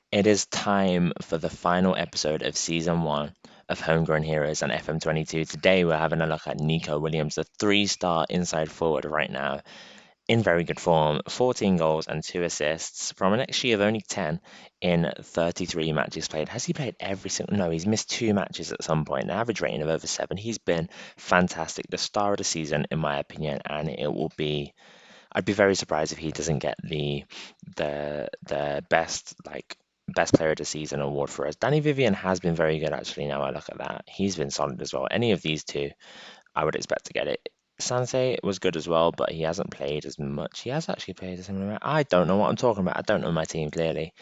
It is time for the final episode of season one of Homegrown Heroes on FM22. Today we're having a look at Nico Williams, the three-star inside forward right now, in very good form, 14 goals and 2 assists from an XG of only 10 in 33 matches played. Has he played every single? No, he's missed 2 matches at some point, an average rating of over 7. He's been fantastic, the star of the season in my opinion, and it will be I'd be very surprised if he doesn't get the best player of the season award for us. Danny Vivian has been very good actually. Now I look at that, he's been solid as well. Any of these two, I would expect to get it. Sanse was good as well, but he hasn't played as much. He has actually played a similar amount. I don't know what I'm talking about. I don't know my team clearly.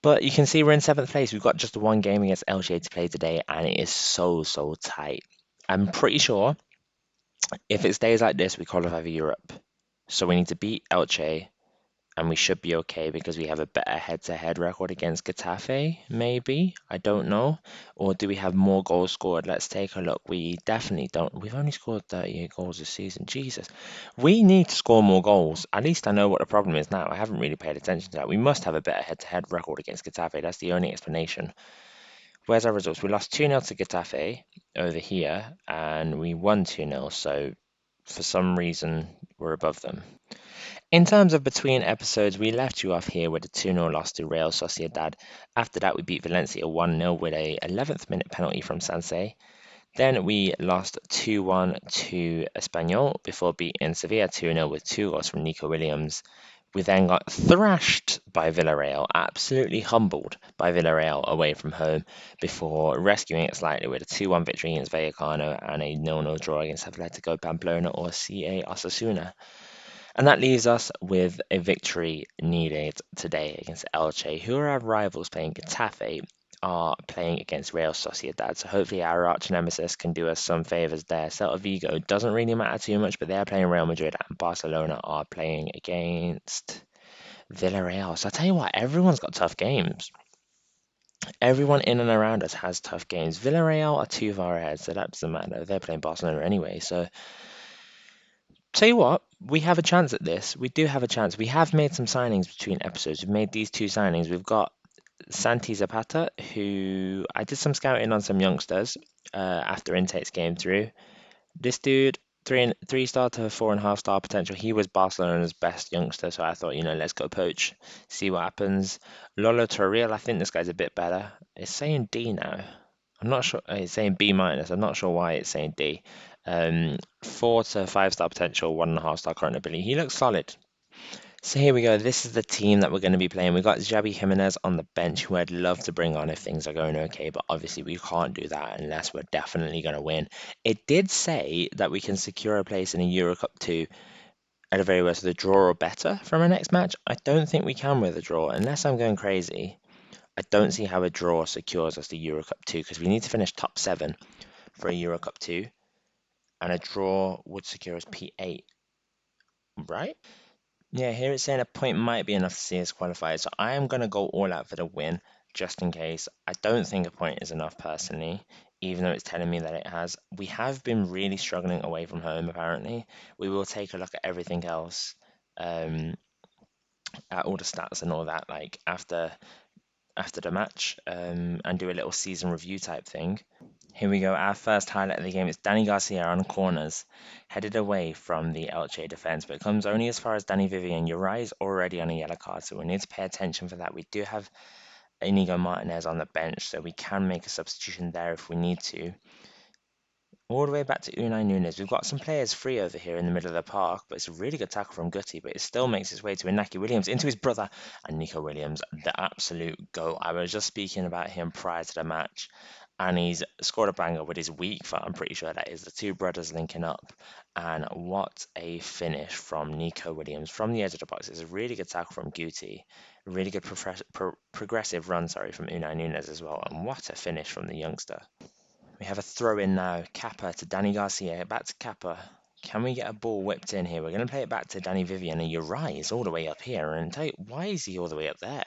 But you can see we're in seventh place. We've got just one game against LGA to play today, and it is so tight. I'm pretty sure if it stays like this, we qualify for Europe. So we need to beat Elche, and we should be okay because we have a better head-to-head record against Getafe, maybe. I don't know. Or do we have more goals scored? Let's take a look. We definitely don't. We've only scored 38 goals this season. Jesus. We need to score more goals. At least I know what the problem is now. I haven't really paid attention to that. We must have a better head-to-head record against Getafe. That's the only explanation. Where's our results? We lost 2-0 to Getafe over here, and we won 2-0. So for some reason, we're above them. In terms of between episodes, we left you off here with a 2-0 loss to Real Sociedad. After that, we beat Valencia 1-0 with a 11th minute penalty from Sanse. Then we lost 2-1 to Espanyol before beating Sevilla 2-0 with 2 goals from Nico Williams. We then got thrashed by Villarreal, absolutely humbled by Villarreal away from home before rescuing it slightly with a 2-1 victory against Vallecano and a 0-0 draw against Atletico Pamplona or CA Osasuna. And that leaves us with a victory needed today against Elche, who are our rivals playing Getafe, are playing against Real Sociedad. So hopefully our arch nemesis can do us some favours there. Celta Vigo doesn't really matter too much, but they're playing Real Madrid and Barcelona are playing against Villarreal. So I tell you what, everyone's got tough games. Everyone in and around us has tough games. Villarreal are too far ahead, so that doesn't matter. They're playing Barcelona anyway, so tell you what, we have a chance at this. We do have a chance. We have made some signings between episodes. We've made these two signings. We've got Santi Zapata, who I did some scouting on some youngsters after intakes came through. This dude, three star to 4.5 star potential. He was Barcelona's best youngster, so I thought, let's go poach, see what happens. Lolo Torreal, I think this guy's a bit better. It's saying D now. I'm not sure. It's saying B minus. I'm not sure why it's saying D. 4 to 5 star potential, 1.5 star current ability. He looks solid. So here we go. This is the team that we're going to be playing. We've got Xabi Jimenez on the bench, who I'd love to bring on if things are going okay, but obviously we can't do that unless we're definitely going to win. It did say that we can secure a place in a Euro Cup 2 at a very worst with a draw or better from our next match. I don't think we can with a draw, unless I'm going crazy. I don't see how a draw secures us the Euro Cup 2 because we need to finish top 7 for a Euro Cup 2, and a draw would secure us P8, right? Yeah, here it's saying a point might be enough to see us qualified, so I am going to go all out for the win just in case. I don't think a point is enough personally, even though it's telling me that it has. We have been really struggling away from home, apparently. We will take a look at everything else, um, at all the stats and all that, like after the match, and do a little season review type thing. Here we go. Our first highlight of the game is Danny Garcia on corners, headed away from the Elche defense, but it comes only as far as Danny Vivian. Uri is already on a yellow card, so we need to pay attention for that. We do have Inigo Martinez on the bench, so we can make a substitution there if we need to. All the way back to Unai Nunes. We've got some players free over here in the middle of the park, but it's a really good tackle from Guti, but it still makes its way to Inaki Williams, into his brother, and Nico Williams, the absolute GOAT. I was just speaking about him prior to the match, and he's scored a banger with his weak foot. I'm pretty sure that is the two brothers linking up. And what a finish from Nico Williams from the edge of the box. It's a really good tackle from Guti, a really good progressive run, sorry, from Unai Nunes as well. And what a finish from the youngster. We have a throw in now. Kappa to Danny Garcia. Back to Kappa. Can we get a ball whipped in here? We're going to play it back to Danny Vivian. And Uri is all the way up here. And tell you, why is he all the way up there?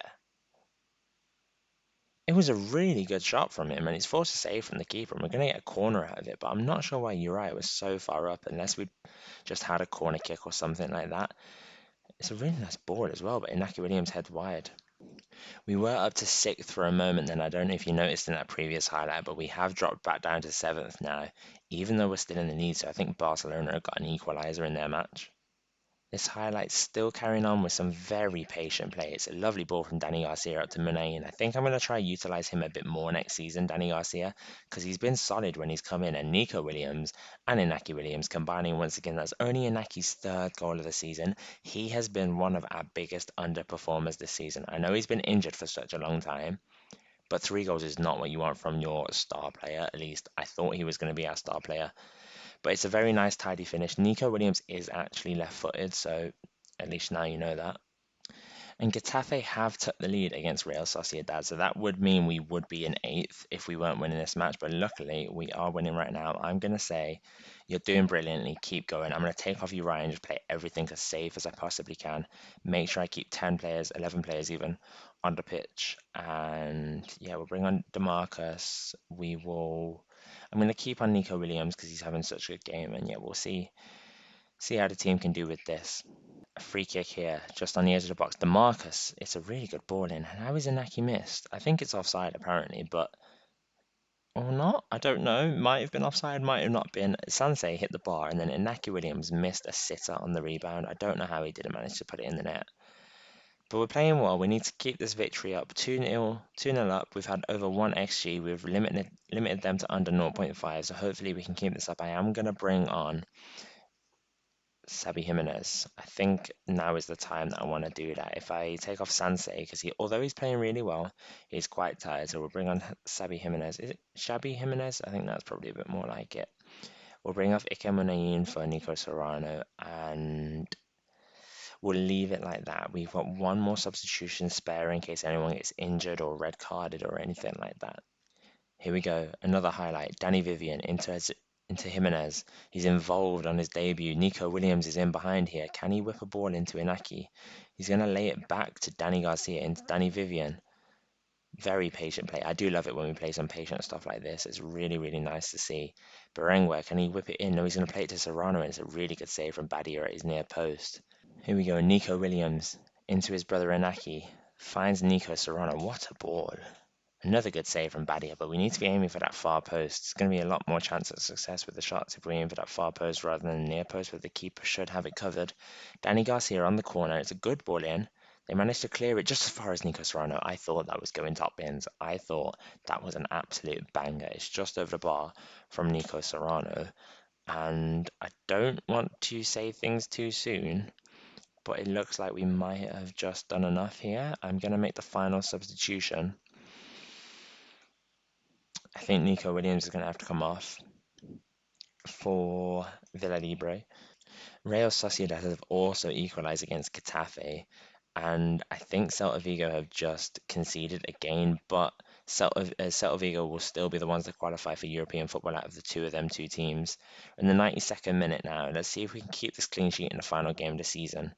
It was a really good shot from him, and he's forced to save from the keeper. And we're going to get a corner out of it, but I'm not sure why Uri was so far up, unless we just had a corner kick or something like that. It's a really nice ball as well, but Inaki Williams heads wide. We were up to sixth for a moment then. I don't know if you noticed in that previous highlight, but we have dropped back down to seventh now, even though we're still in the lead. So I think Barcelona have got an equaliser in their match. This highlight's still carrying on with some very patient play. It's a lovely ball from Danny Garcia up to Monet, and I think I'm going to try utilize him a bit more next season, Danny Garcia, because he's been solid when he's come in. And Nico Williams and Inaki Williams combining once again, that's only Inaki's third goal of the season. He has been one of our biggest underperformers this season. I know he's been injured for such a long time, but 3 goals is not what you want from your star player. At least I thought he was going to be our star player. But it's a very nice, tidy finish. Nico Williams is actually left-footed, so at least now you know that. And Getafe have took the lead against Real Sociedad, so that would mean we would be in eighth if we weren't winning this match. But luckily, we are winning right now. I'm going to say you're doing brilliantly. Keep going. I'm going to take off you, Ryan, and just play everything as safe as I possibly can. Make sure I keep 10 players, 11 players even, on the pitch. And yeah, we'll bring on DeMarcus. I'm going to keep on Nico Williams because he's having such a good game. And yeah, we'll see how the team can do with this. A free kick here, just on the edge of the box. DeMarcus, it's a really good ball in. How is Inaki missed? I think it's offside apparently, but or not? I don't know. Might have been offside, might have not been. Sansei hit the bar, and then Inaki Williams missed a sitter on the rebound. I don't know how he didn't manage to put it in the net. But we're playing well. We need to keep this victory up. 2-0, 2-0 up. We've had over 1 XG. We've limited them to under zero point 0.5, so hopefully we can keep this up. I am going to bring on Sabi Jimenez. I think now is the time that I want to do that. If I take off Sansei, because although he's playing really well, he's quite tired. So we'll bring on Sabi Jimenez. Is it Shabby Jimenez? I think that's probably a bit more like it. We'll bring off Ike Munayin for Nico Serrano, and we'll leave it like that. We've got one more substitution spare in case anyone gets injured or red carded or anything like that. Here we go. Another highlight. Danny Vivian into Jimenez. He's involved on his debut. Nico Williams is in behind here. Can he whip a ball into Inaki? He's going to lay it back to Danny Garcia into Danny Vivian. Very patient play. I do love it when we play some patient stuff like this. It's really, really nice to see. Berenguer, can he whip it in? No, he's going to play it to Serrano, and it's a really good save from Badia at his near post. Here we go. Nico Williams into his brother Inaki. Finds Nico Serrano. What a ball. Another good save from Badia, but we need to be aiming for that far post. It's going to be a lot more chance of success with the shots if we aim for that far post rather than the near post, where the keeper should have it covered. Danny Garcia on the corner. It's a good ball in. They managed to clear it just as far as Nico Serrano. I thought that was going top bins. I thought that was an absolute banger. It's just over the bar from Nico Serrano. And I don't want to say things too soon, but it looks like we might have just done enough here. I'm going to make the final substitution. I think Nico Williams is going to have to come off for Villalibre. Real Sociedad have also equalised against Getafe, and I think Celta Vigo have just conceded again, but Celta Vigo will still be the ones that qualify for European football out of the two of them two teams. In the 92nd minute now, let's see if we can keep this clean sheet in the final game of the season.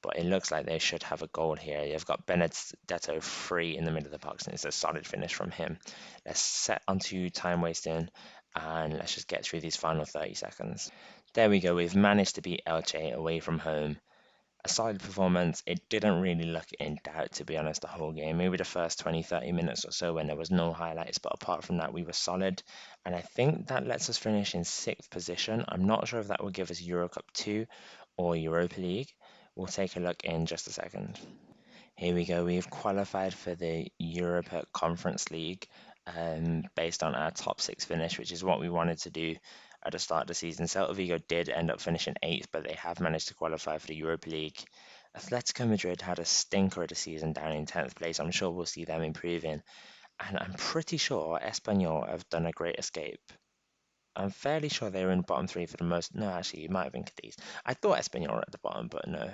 But it looks like they should have a goal here. They've got Benedetto free in the middle of the box, and it's a solid finish from him. Let's set onto time wasting, and let's just get through these final 30 seconds. There we go. We've managed to beat Elche away from home. A solid performance. It didn't really look in doubt, to be honest, the whole game. Maybe the first 20, 30 minutes or so when there was no highlights, but apart from that, we were solid. And I think that lets us finish in sixth position. I'm not sure if that will give us Euro Cup 2 or Europa League. We'll take a look in just a second. Here we go. We've qualified for the Europa Conference League based on our top six finish, which is what we wanted to do at the start of the season. Celta Vigo did end up finishing eighth, but they have managed to qualify for the Europa League. Atletico Madrid had a stinker of the season down in 10th place. I'm sure we'll see them improving. And I'm pretty sure Espanyol have done a great escape. I'm fairly sure they were in the bottom three for the most. No, actually, it might have been Cadiz. I thought Espanyol were at the bottom, but no.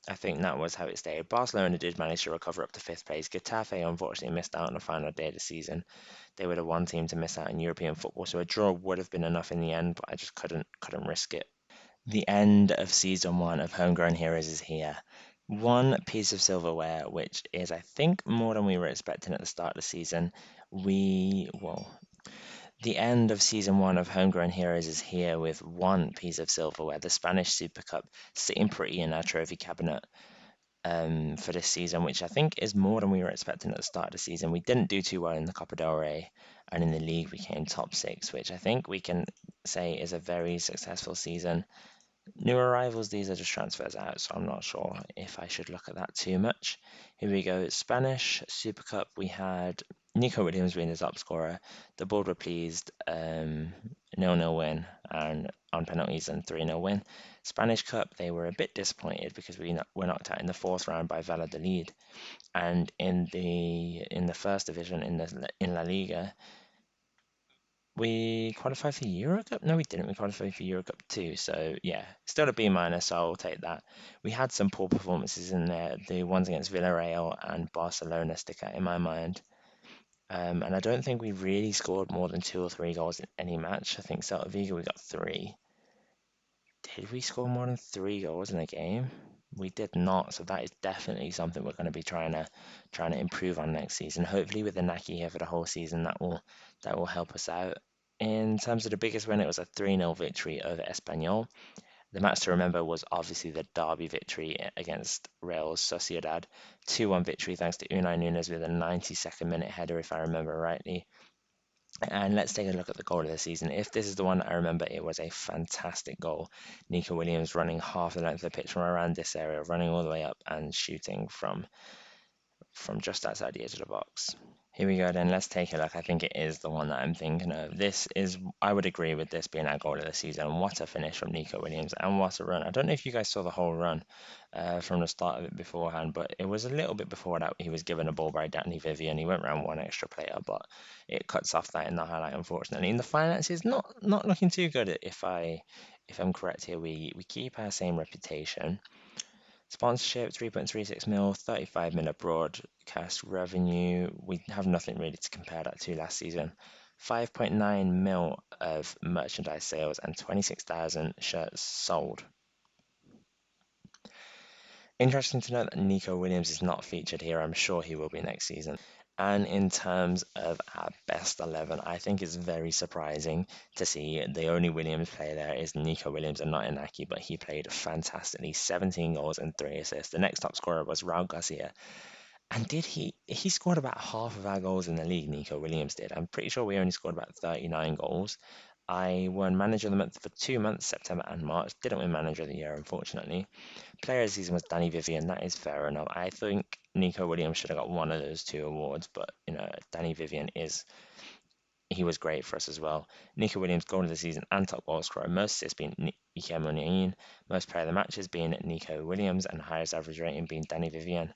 I think that was how it stayed. Barcelona did manage to recover up to fifth place. Getafe unfortunately missed out on the final day of the season. They were the one team to miss out in European football, so a draw would have been enough in the end, but I just couldn't risk it. The end of season one of Homegrown Heroes is here. One piece of silverware, which is I think more than we were expecting at the start of the season. The end of season one of Homegrown Heroes is here with one piece of silverware, the Spanish Super Cup, sitting pretty in our trophy cabinet. for this season, which I think is more than we were expecting at the start of the season. We didn't do too well in the Copa del Rey, and in the league we came top six, which I think we can say is a very successful season. New arrivals, these are just transfers out, so I'm not sure if I should look at that too much. Here we go. Spanish Super Cup, we had Nico Williams being the top scorer. The board were pleased. 0-0 win and on penalties and 3-0 win. Spanish Cup, they were a bit disappointed because were knocked out in the fourth round by Valladolid. And in the first division in La Liga, we qualified for Euro Cup? No, we didn't. We qualified for Euro Cup too. So yeah, still a B minus. So I'll take that. We had some poor performances in there. The ones against Villarreal and Barcelona stick out in my mind. And I don't think we really scored more than 2 or 3 goals in any match. I think Celta Vigo we got three. Did we score more than 3 goals in a game? We did not. So that is definitely something we're going to be trying to improve on next season. Hopefully with the Naki here for the whole season, that will help us out. In terms of the biggest win, it was a 3-0 victory over Espanyol. The match to remember was obviously the derby victory against Real Sociedad. 2-1 victory thanks to Unai Nunes with a 92nd minute header, if I remember rightly. And let's take a look at the goal of the season. If this is the one I remember, it was a fantastic goal. Nico Williams running half the length of the pitch from around this area, running all the way up and shooting from just outside the edge of the box. Here we go then, let's take a look. I think it is the one that I'm thinking of. I would agree with this being our goal of the season. What a finish from Nico Williams and what a run. I don't know if you guys saw the whole run from the start of it beforehand, but it was a little bit before that he was given a ball by Danny Vivian. He went around one extra player, but it cuts off that in the highlight, unfortunately. And the finances, not looking too good if I'm correct here. We keep our same reputation. Sponsorship, 3.36 mil, 35 mil broadcast revenue. We have nothing really to compare that to last season. 5.9 mil of merchandise sales and 26,000 shirts sold. Interesting to note that Nico Williams is not featured here. I'm sure he will be next season. And in terms of our best 11, I think it's very surprising to see the only Williams player there is Nico Williams and not Inaki, but he played fantastically. 17 goals and 3 assists. The next top scorer was Raul Garcia. And he scored about half of our goals in the league, Nico Williams did. I'm pretty sure we only scored about 39 goals. I won Manager of the Month for 2 months, September and March. Didn't win Manager of the Year, unfortunately. Player of the season was Danny Vivian. That is fair enough. I think Nico Williams should have got one of those two awards, but Danny Vivian he was great for us as well. Nico Williams, goal of the season and top goal scorer. Most assists being Ike Muniain. Most player of the matches being Nico Williams, and highest average rating being Danny Vivian.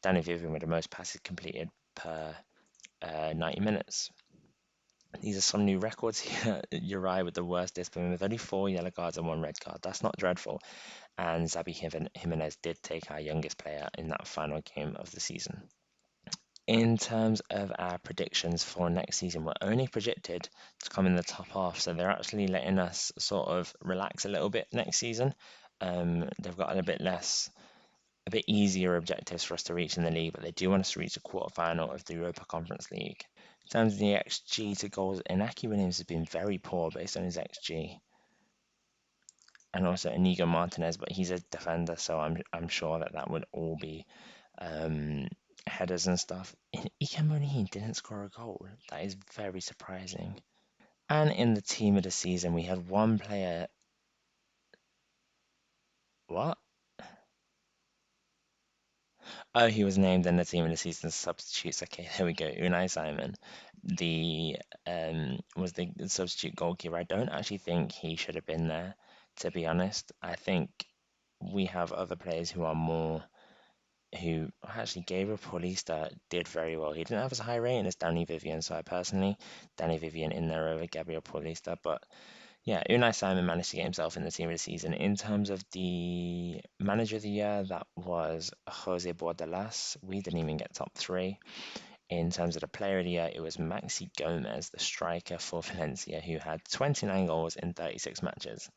Danny Vivian with the most passes completed per 90 minutes. These are some new records here. Uri with the worst discipline with only 4 yellow cards and 1 red card. That's not dreadful. And Zabi Jimenez did take our youngest player in that final game of the season. In terms of our predictions for next season, we're only projected to come in the top half, so they're actually letting us sort of relax a little bit next season. They've got a bit easier objectives for us to reach in the league, but they do want us to reach the quarterfinal of the Europa Conference League. In terms of the XG to goals, Inaki Williams has been very poor based on his XG, and also Inigo Martinez, but he's a defender, so I'm sure that would all be headers and stuff. Ike Muniain didn't score a goal. That is very surprising. And in the team of the season, we had one player. What? Oh, he was named in the team of the season substitutes. Okay, there we go. Unai Simon, the was the substitute goalkeeper. I don't actually think he should have been there, to be honest. I think we have other players who actually Gabriel Paulista did very well. He didn't have as high rating as Danny Vivian, so I personally Danny Vivian in there over Gabriel Paulista. But yeah, Unai Simon managed to get himself in the team of the season. In terms of the manager of the year, that was Jose Bordalas. We didn't even get top three. In terms of the player of the year, it was Maxi Gomez, the striker for Valencia, who had 29 goals in 36 matches.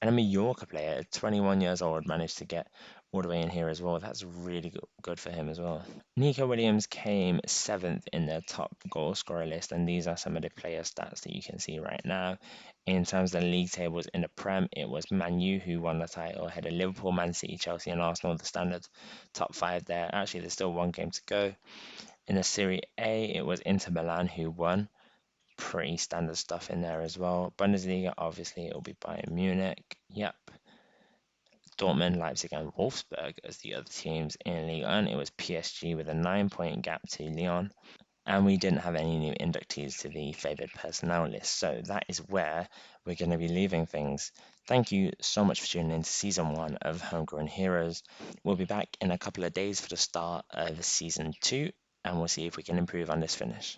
And a Mallorca player, 21 years old, managed to get all the way in here as well. That's really good for him as well. Nico Williams came seventh in the top goal scorer list, and these are some of the player stats that you can see right now. In terms of the league tables in the Prem, it was Man U who won the title, ahead of Liverpool, Man City, Chelsea, and Arsenal, the standard top five there. Actually, there's still one game to go. In the Serie A, it was Inter Milan who won. Pretty standard stuff in there as well. Bundesliga, obviously, it'll be Bayern Munich. Yep. Dortmund, Leipzig, and Wolfsburg as the other teams in Ligue 1. It was PSG with a 9 point gap to Lyon. And we didn't have any new inductees to the favoured personnel list. So that is where we're going to be leaving things. Thank you so much for tuning in to season one of Homegrown Heroes. We'll be back in a couple of days for the start of season two, and we'll see if we can improve on this finish.